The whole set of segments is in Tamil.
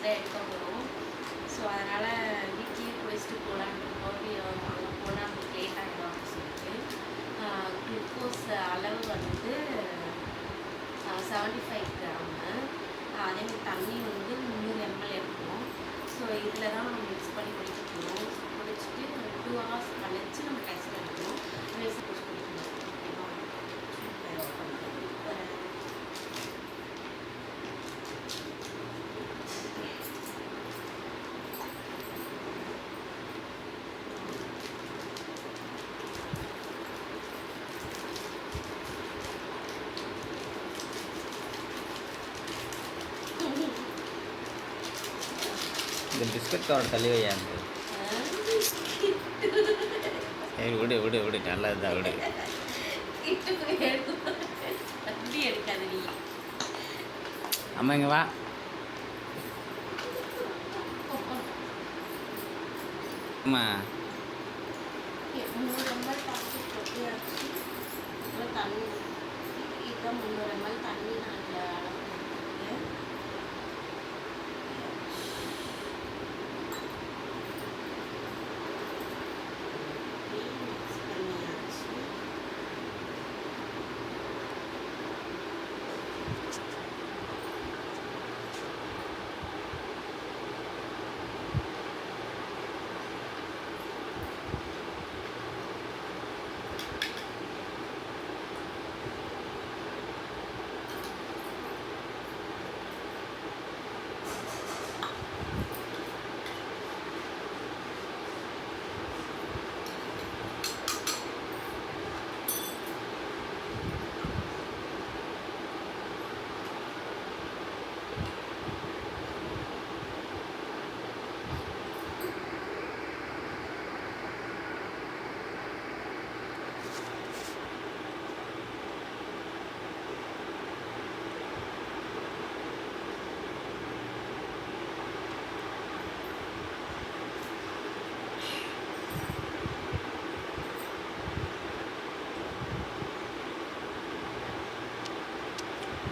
தான் எடுக்க போகிறோம். ஸோ அதனால் வீட்லேயே குடிச்சிட்டு போகலான்னு அங்கே போனால் நமக்கு லேட் ஆகிடும் அப்படின்னு சொல்லிட்டு குளுக்கோஸ் அளவு வந்து 75 கிராமு. அதேமாதிரி தண்ணி வந்து 300 ml எடுக்கணும். ஸோ இதில் தான் நம்ம மிக்ஸ் பண்ணி குடிக்க போகிறோம். குடிச்சிட்டு 2 hours கழிச்சு நம்ம டெஸ்ட் எடுக்கணும். குடிச்சு குடிக்கணும். இந்த பிஸ்கட் கவர் தள்ளி வையாது. சரி விடு விடு விடு, நல்லதுதான் விடு. அம்மா இங்கே வா. அம்மா தண்ணி 300 ml தண்ணி நான்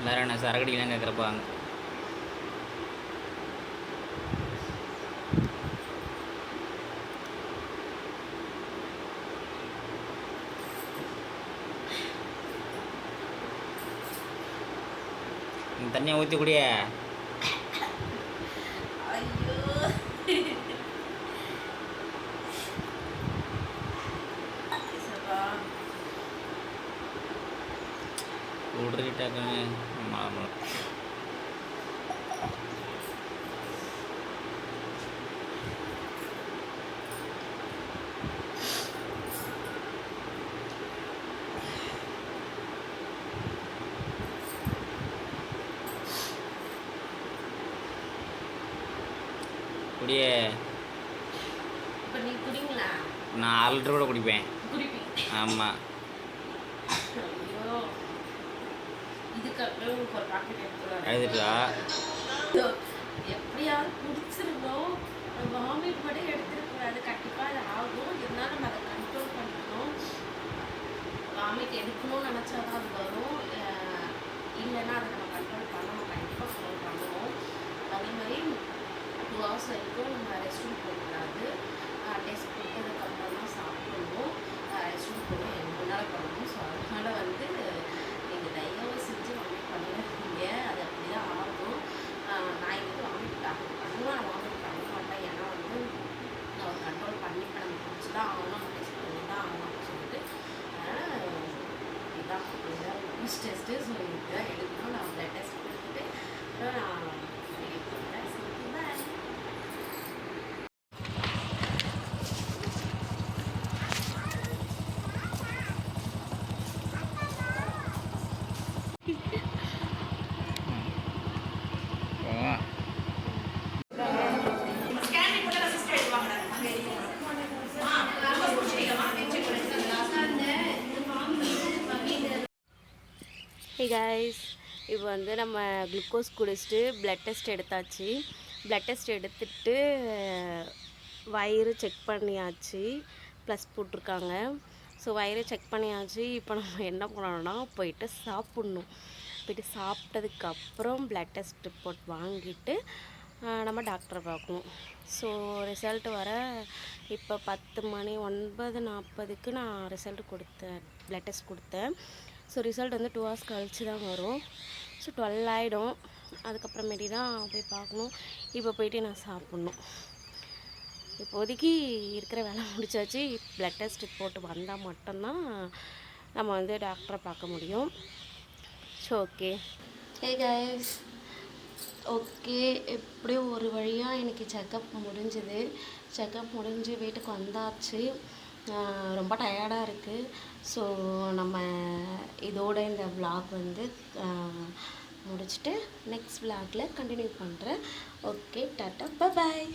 எல்லாரும் என்ன சரக்கடிக்கலாம் கேட்குறப்பாங்க. தண்ணியை ஊற்றி கூடிய விடுறிட்டாங்க. குடியே நான் 1/2 லிட்டர் கூட குடிப்பேன். ஆமாம். எழுதிட்டா எப்படியாவது குடிச்சிருந்தோம். வாமிட் மட்டும் எடுத்துருக்கூடாது. கண்டிப்பாக அது ஆகும். இருந்தாலும் நம்ம அதை கண்ட்ரோல் பண்ணணும். வாமிட் எடுக்கணும்னு நினச்சாதான் அது வரும். இல்லைன்னா அதை நம்ம கண்ட்ரோல் பண்ணணும். கண்டிப்பாக கண்ட்ரோல் பண்ணுவோம். அதே மாதிரி 2 hours வரைக்கும் நம்ம ரெஸ்ட் ரூம் போகக்கூடாது. டெஸ்ட் கொடுத்ததுக்கப்புறம் தான் சாப்பிடணும். ரெஸ்ட் ரூம் போகணும். எனக்கு முன்னால் பண்ணணும். ஸோ அதனால் வந்து நீங்கள் தயவு செஞ்சு வாமிட் பண்ணிடாதீங்க. அது அப்படி தான் ஆகும். நான் எங்களுக்கு வாமிட் பண்ணுவேன். நான் வாமிட் பண்ண மாட்டேன். ஏன்னா வந்து நான் கண்ட்ரோல் பண்ணி நம்ம குடிச்சு தான் ஆகணும். நம்ம டெஸ்ட் பண்ணி தான் ஆகணும் அப்படின்னு சொல்லிட்டு. அதனால் இதுதான் டெஸ்ட்டு. ஸோ இதுதான் எடுக்கணும். நான் ப்ளட் டெஸ்ட் கொடுத்துட்டு நான் ஹே கைஸ், இப்போ வந்து நம்ம குளுக்கோஸ் குடிச்சிட்டு ப்ளட் டெஸ்ட் எடுத்தாச்சு. ப்ளட் டெஸ்ட் எடுத்துட்டு வயிறு செக் பண்ணியாச்சு. ப்ளஸ் போட்டிருக்காங்க. ஸோ வயிறு செக் பண்ணியாச்சு. இப்போ நம்ம என்ன பண்ணணும்னா போயிட்டு சாப்பிட்ணும். போயிட்டு சாப்பிட்டதுக்கப்புறம் ப்ளட் டெஸ்ட் ரிப்போர்ட் வாங்கிட்டு நம்ம டாக்டரை பார்க்கணும். ஸோ ரிசல்ட் வர இப்போ 10 மணி 9:40க்கு நான் ரிசல்ட் கொடுத்தேன், ப்ளட் டெஸ்ட் கொடுத்தேன். ஸோ ரிசல்ட் வந்து 2 hours கழிச்சு தான் வரும். ஸோ 12 ஆகிடும். அதுக்கப்புறமேட்டி தான் போய் பார்க்கணும். இப்போ போயிட்டு நான் சாப்பிட்ணும். இப்போதைக்கு இருக்கிற வேலை முடிச்சாச்சு. ப்ளட் டெஸ்ட் ரிப்போர்ட் வந்தால் மட்டும்தான் நம்ம வந்து டாக்டரை பார்க்க முடியும். So okay, hey guys, okay, எப்படியோ ஒரு வழியாக எனக்கு செக்கப் முடிஞ்சுது. செக்கப் முடிஞ்சு வீட்டுக்கு வந்தாச்சு. ரொம்ப டயர்டாக இருக்குது. ஸோ நம்ம இதோட இந்த vlog வந்து முடிச்சுட்டு நெக்ஸ்ட் vlogல கண்டினியூ பண்ணுறேன். Okay, tata, bye bye.